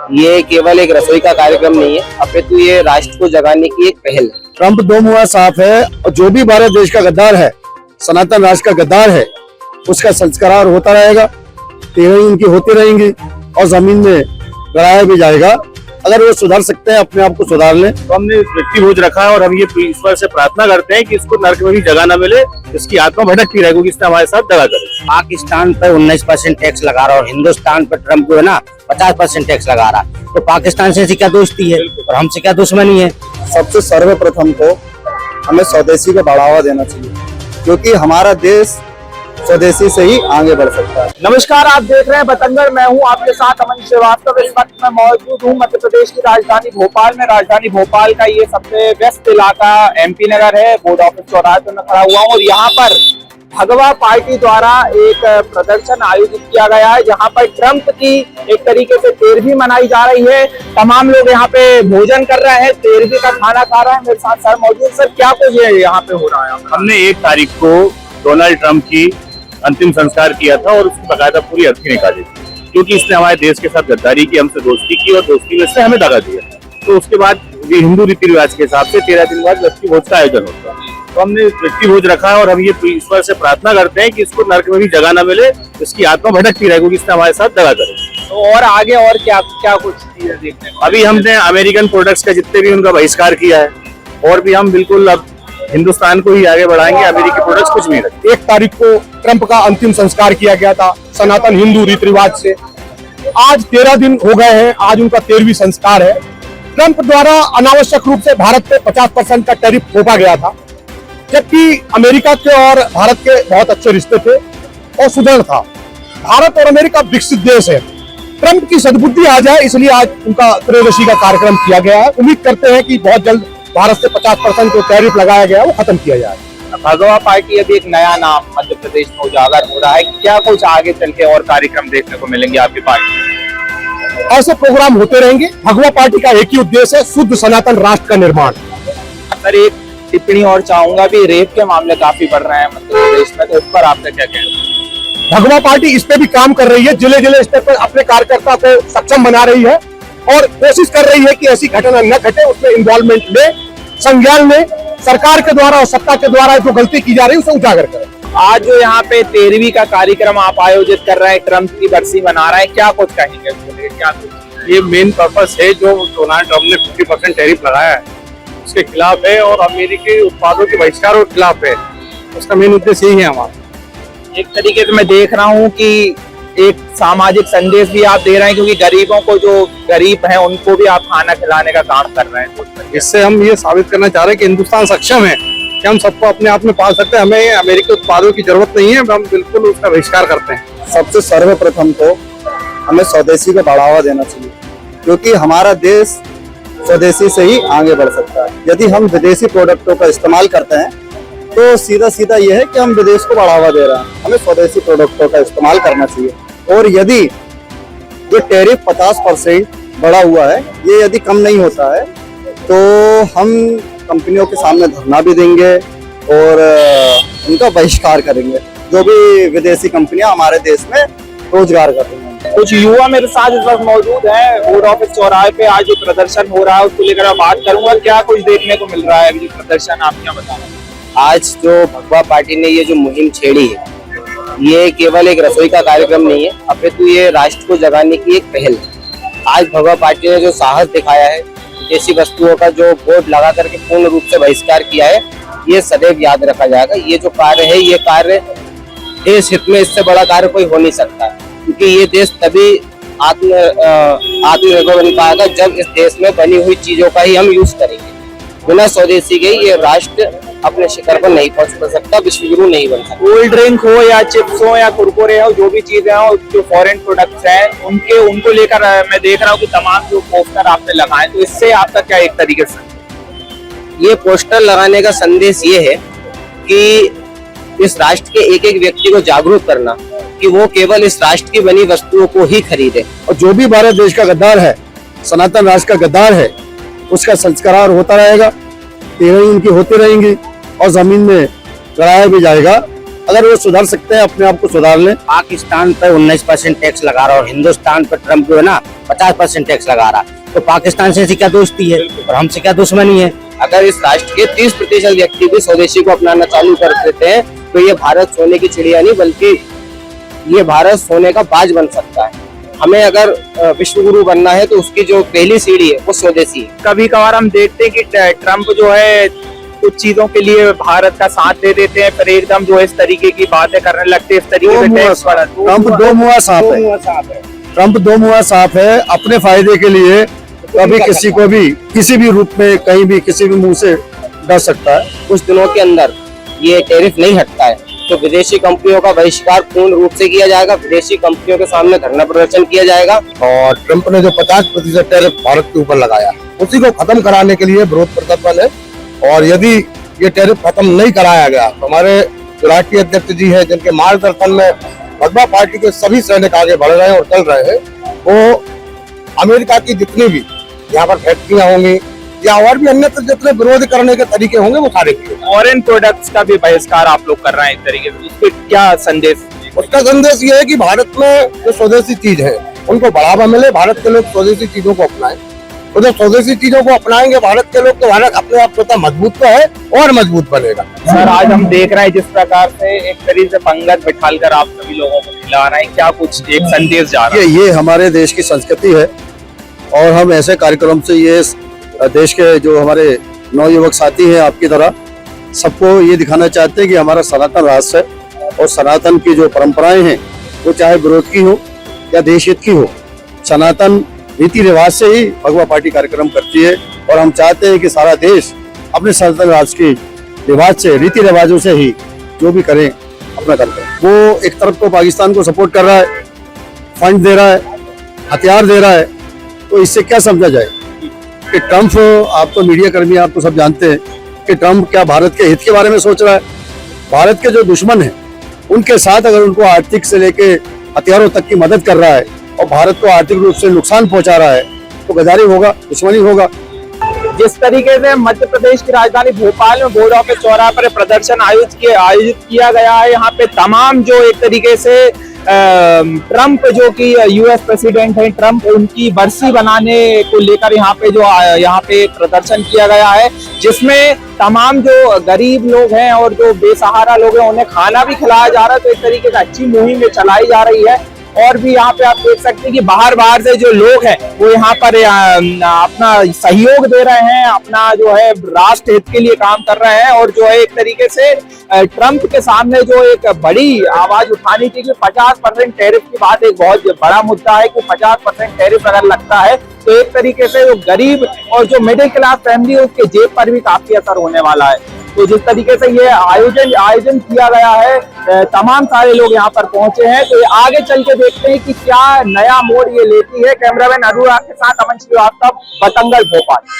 ये केवल एक रसोई का कार्यक्रम नहीं है, अपितु ये राष्ट्र को जगाने की एक पहल है। ट्रंप दो मुहा साफ है और जो भी भारत देश का गद्दार है, सनातन राष्ट्र का गद्दार है, उसका संस्कार होता रहेगा, तेरही उनकी होती रहेंगी और जमीन में गड़ाया भी जाएगा। अगर वो सुधार सकते हैं, अपने आप को सुधार लें। तो हमने व्यक्ति भोज रखा है और हम ये ईश्वर से प्रार्थना करते हैं कि इसको नरक में भी जगह न मिले, इसकी आत्मा भटकती रहे, क्योंकि इसने हमारे साथ दगा करे। पाकिस्तान पर 19% टैक्स लगा रहा है और हिंदुस्तान पर ट्रम्प जो है ना 50% टैक्स लगा रहा है, तो पाकिस्तान से क्या दोस्ती है और हमसे क्या दुश्मनी है। सबसे सर्वप्रथम तो हमें स्वदेशी को बढ़ावा देना चाहिए, क्योंकि हमारा देश स्वदेशी से ही आगे बढ़ सकता है। नमस्कार, आप देख रहे हैं बतंगड़। मैं हूं आपके साथ अमन श्रीवास्तव। इस वक्त मैं मौजूद हूं मध्य प्रदेश की राजधानी भोपाल में। राजधानी भोपाल का ये सबसे व्यस्त इलाका MP नगर है। बोर्ड ऑफिस चौराहे पर मैं खड़ा हुआ हूं और यहाँ पर भगवा पार्टी द्वारा एक प्रदर्शन आयोजित किया गया है, जहाँ पर ट्रंप की एक तरीके से तेरहवीं मनाई जा रही है। तमाम लोग यहाँ पे भोजन कर रहे हैं, तेरहवीं का खाना खा रहे हैं। मेरे साथ सर मौजूद। सर, क्या कुछ यहाँ पे हो रहा है? हमने 1 तारीख को डोनाल्ड ट्रंप की अंतिम संस्कार किया था और उसकी बकायदा पूरी अर्थी निकाली थी, क्योंकि इसने हमारे देश के साथ गद्दारी की, हमसे दोस्ती की और दोस्ती में से हमें दगा दिया। तो उसके बाद ये हिंदू रीति रिवाज के हिसाब से 13 दिन बाद व्यक्ति भोज का आयोजन होता है। तो हमने व्यक्ति भोज रखा है और हम ये ईश्वर से प्रार्थना करते हैं कि इसको नरक में भी जगह न मिले, इसकी आत्मा भटकती रहे, क्योंकि इसने हमारे साथ दगा करे। तो और आगे और क्या क्या कुछ चीजें देखने को? अभी हमने अमेरिकन प्रोडक्ट्स का जितने भी उनका बहिष्कार किया है, और भी हम बिल्कुल अब हिंदुस्तान को ही आगे बढ़ाएंगे, अमेरिकी प्रोडक्ट्स कुछ नहीं रखेंगे। 1 तारीख को ट्रंप का अंतिम संस्कार किया गया था सनातन हिंदू रीति रिवाज से। आज 13 दिन हो गए हैं, आज उनका 13वीं संस्कार है। ट्रंप द्वारा अनावश्यक रूप से भारत पे 50% का टैरिफ थोपा गया था, जबकि अमेरिका के और भारत के बहुत अच्छे रिश्ते थे और सुदृढ़ था। भारत और अमेरिका विकसित देश है। ट्रंप की सद्बुद्धि आ जाए, इसलिए आज उनका त्रयोदशी का कार्यक्रम किया गया है। उम्मीद करते हैं कि बहुत जल्द भारत से 50% जो टैरिफ लगाया गया है वो खत्म किया जाए। भगवा पार्टी अभी एक नया नाम मध्य प्रदेश में उजागर हो रहा है। क्या कुछ आगे चल के और कार्यक्रम देखने को मिलेंगे आपकी पार्टी? ऐसे प्रोग्राम होते रहेंगे। भगवा पार्टी का एक ही उद्देश्य है, शुद्ध सनातन राष्ट्र का निर्माण। सर, एक टिप्पणी और चाहूंगा भी, रेप के मामले काफी बढ़ रहे हैं मध्य प्रदेश में, तो इस पर आपका क्या कहना? भगवा पार्टी इस पे भी काम कर रही है, जिले जिले स्तर पर अपने कार्यकर्ता को सक्षम बना रही है और कोशिश कर रही है कि ऐसी घटना न घटे, उसमें इन्वॉल्वमेंट ले, संज्ञान ले, सरकार के द्वारा और सत्ता के द्वारा जो गलती की जा रही है उसे उजागर करें। आज जो यहाँ पे 13वीं का कार्यक्रम आप आयोजित कर रहे हैं, ट्रंप की बरसी मना रहे हैं, क्या कुछ कहेंगे उसके लिए? क्या कुछ ये मेन पर्पस है जो डोनाल्ड ट्रंप ने 50% टैरिफ लगाया है उसके खिलाफ है, और अमेरिकी उत्पादों के बहिष्कार के खिलाफ है। उसका मेन उद्देश्य यही है हमारा। एक तरीके से मैं देख रहा हूँ कि एक सामाजिक संदेश भी आप दे रहे हैं, क्योंकि गरीबों को, जो गरीब हैं उनको भी आप खाना खिलाने का काम कर रहे हैं। तो इससे हम ये साबित करना चाह रहे हैं कि हिंदुस्तान सक्षम है कि हम सबको अपने आप में पाल सकते हैं। हमें अमेरिकी उत्पादों की जरूरत नहीं है, हम बिल्कुल उसका बहिष्कार करते हैं। सबसे सर्वप्रथम तो हमें स्वदेशी को बढ़ावा देना चाहिए, क्योंकि हमारा देश स्वदेशी से ही आगे बढ़ सकता है। यदि हम विदेशी प्रोडक्टों का इस्तेमाल करते हैं तो सीधा सीधा यह है कि हम विदेश को बढ़ावा दे रहे हैं। हमें स्वदेशी प्रोडक्टों का इस्तेमाल करना चाहिए। और यदि जो टैरिफ 50% बढ़ा हुआ है, ये यदि कम नहीं होता है तो हम कंपनियों के सामने धरना भी देंगे और उनका बहिष्कार करेंगे, जो भी विदेशी कंपनियां हमारे देश में रोजगार कर रही हैं। कुछ युवा मेरे साथ इस वक्त मौजूद हैं। बोर्ड ऑफिस चौराहे पे आज जो प्रदर्शन हो रहा है उसको लेकर मैं बात करूंगा। क्या कुछ देखने को मिल रहा है अभी प्रदर्शन, आप क्या बताना? आज जो भगवा पार्टी ने ये जो मुहिम छेड़ी है, ये केवल एक रसोई का कार्यक्रम नहीं है, अपितु ये राष्ट्र को जगाने की एक पहल है। आज भगवा पार्टी ने जो साहस दिखाया है, विदेशी वस्तुओं का जो बोर्ड लगा करके पूर्ण रूप से बहिष्कार किया है, ये सदैव याद रखा जाएगा। ये जो कार्य है, ये कार्य देश हित में, इससे बड़ा कार्य कोई हो नहीं सकता, क्योंकि ये देश तभी आत्मनिर्भर बन पाएगा जब इस देश में बनी हुई चीजों का ही हम यूज करेंगे। बिना स्वदेशी के ये राष्ट्र अपने शिखर पर नहीं पहुंच सकता, विश्वगुरु नहीं बन सकता। कोल्ड ड्रिंक हो या चिप्स हो या कुरकुरे हो, जो भी चीजें हो, जो फॉरेन प्रोडक्ट्स हैं, उनको लेकर मैं देख रहा हूँ कि तमाम जो पोस्टर आपने लगाए, तो इससे आपका क्या एक तरीके से? ये पोस्टर लगाने का संदेश ये है कि इस राष्ट्र के एक एक व्यक्ति को जागरूक करना कि वो केवल इस राष्ट्र की बनी वस्तुओं को ही खरीदे। और जो भी भारत देश का गद्दार है, सनातन राष्ट्र का गद्दार है, उसका संस्कार होता रहेगा, तेरही उनकी होती रहेंगी और जमीन में गड़ाया भी जाएगा। अगर वो सुधार सकते हैं, अपने आप को सुधार लें। पाकिस्तान पर 19% टैक्स लगा रहा है और हिंदुस्तान पर ट्रम्प जो है ना 50% टैक्स लगा रहा है, तो पाकिस्तान से क्या दोस्ती है और हमसे क्या दुश्मनी है। अगर इस राष्ट्र के 30% व्यक्ति भी स्वदेशी को अपनाना चालू कर देते हैं तो ये भारत सोने की चिड़िया नहीं बल्कि ये भारत सोने का बाज बन सकता है। हमें अगर विश्व गुरु बनना है तो उसकी जो पहली सीढ़ी है वो स्वदेशी है। कभी कभार हम देखते हैं कि ट्रम्प जो है कुछ चीजों के लिए भारत का साथ दे देते हैं, फिर एकदम जो है इस तरीके की बातें करने लगते हैं, इस तरीके से टैक्स बढ़ा। ट्रम्प दो मुआ सांप है। ट्रम्प दो मुआ सांप है। अपने फायदे के लिए कभी किसी को भी किसी भी रूप में कहीं भी किसी भी मुंह से डर सकता है। कुछ दिनों के अंदर ये टैरिफ नहीं हटता है तो विदेशी कंपनियों का बहिष्कार पूर्ण रूप से किया जाएगा, विदेशी कंपनियों के सामने धरना प्रदर्शन किया जाएगा। और ट्रम्प ने जो 50% टैरिफ भारत के ऊपर लगाया उसी को खत्म कराने के लिए विरोध प्रदर्शन है। और यदि ये टैरिफ खत्म नहीं कराया गया तो हमारे जो राष्ट्रीय अध्यक्ष जी हैं, जिनके मार्गदर्शन में भगवा पार्टी के सभी सैनिक आगे बढ़ रहे हैं और चल रहे हैं, वो अमेरिका की जितनी भी यहाँ पर फैक्ट्रियां होंगी या और भी अन्य जितने विरोध करने के तरीके होंगे वो सारे किए। फॉरेन प्रोडक्ट्स का भी बहिष्कार आप लोग कर रहे हैं एक तरीके से, उसके क्या संदेश? उसका संदेश ये है कि भारत में जो स्वदेशी चीज है उनको बढ़ावा मिले, भारत के लोग स्वदेशी चीजों को अपनाएं। तो जब स्वदेशी चीजों को अपनाएंगे भारत के लोग तो भारत अपने आप स्वतः मजबूत तो है और मजबूत बनेगा। सर आज हम देख रहे हैं जिस प्रकार से एक तरीके से पंगत बिठालकर आप सभी लोगों को खिला रहे हैं, क्या कुछ एक संदेश जा रहा है? ये हमारे देश की संस्कृति है और हम ऐसे कार्यक्रम से ये देश के जो हमारे नवयुवक साथी हैं आपकी तरह सबको ये दिखाना चाहते हैं कि हमारा सनातन राष्ट्र है और सनातन की जो परंपराएं हैं वो चाहे विरोध की हो या देश हित की हो, सनातन रीति रिवाज से ही भगवा पार्टी कार्यक्रम करती है। और हम चाहते हैं कि सारा देश अपने सनातन राष्ट्र के रिवाज से, रीति रिवाजों से ही जो भी करें अपना करते हैं। वो एक तरफ तो पाकिस्तान को सपोर्ट कर रहा है, फंड दे रहा है, हथियार दे रहा है, तो इससे क्या समझा जाए कि ट्रम्प, आप तो मीडिया कर्मी, आप तो सब जानते हैं कि ट्रम्प क्या भारत के हित के बारे में सोच रहा है। भारत के जो दुश्मन हैं उनके साथ अगर उनको आर्थिक से लेके हथियारों तक की मदद कर रहा है और भारत को आर्थिक रूप से नुकसान पहुंचा रहा है तो गद्दारी होगा, दुश्मनी होगा। जिस तरीके से मध्य प्रदेश की राजधानी भोपाल में बोर्ड ऑफिस चौराहे पर प्रदर्शन आयोजित किया गया है, यहाँ पे तमाम जो एक तरीके से ट्रम्प जो कि यूएस प्रेसिडेंट हैं, ट्रम्प उनकी बरसी बनाने को लेकर यहाँ पे प्रदर्शन किया गया है, जिसमें तमाम जो गरीब लोग हैं और जो बेसहारा लोग हैं उन्हें खाना भी खिलाया जा रहा है। तो एक तरीके से अच्छी मुहिम चलाई जा रही है। और भी यहाँ पे आप देख सकते हैं कि बाहर से जो लोग हैं वो यहाँ पर अपना सहयोग दे रहे हैं, अपना जो है राष्ट्र हित के लिए काम कर रहे हैं और जो है एक तरीके से ट्रम्प के सामने जो एक बड़ी आवाज उठानी थी कि 50% टैरिफ की बात एक बहुत बड़ा मुद्दा है कि 50% टैरिफ अगर लगता है तो एक तरीके से जो गरीब और जो मिडिल क्लास फैमिली है उसके जेब पर भी काफी असर होने वाला है। तो जिस तरीके से ये आयोजन किया गया है, तमाम सारे लोग यहाँ पर पहुंचे हैं, तो ये आगे चल के देखते हैं कि क्या नया मोड़ ये लेती है। कैमरामैन अनुराग के साथ अमन श्रीवास्तव, बतंगड़, भोपाल।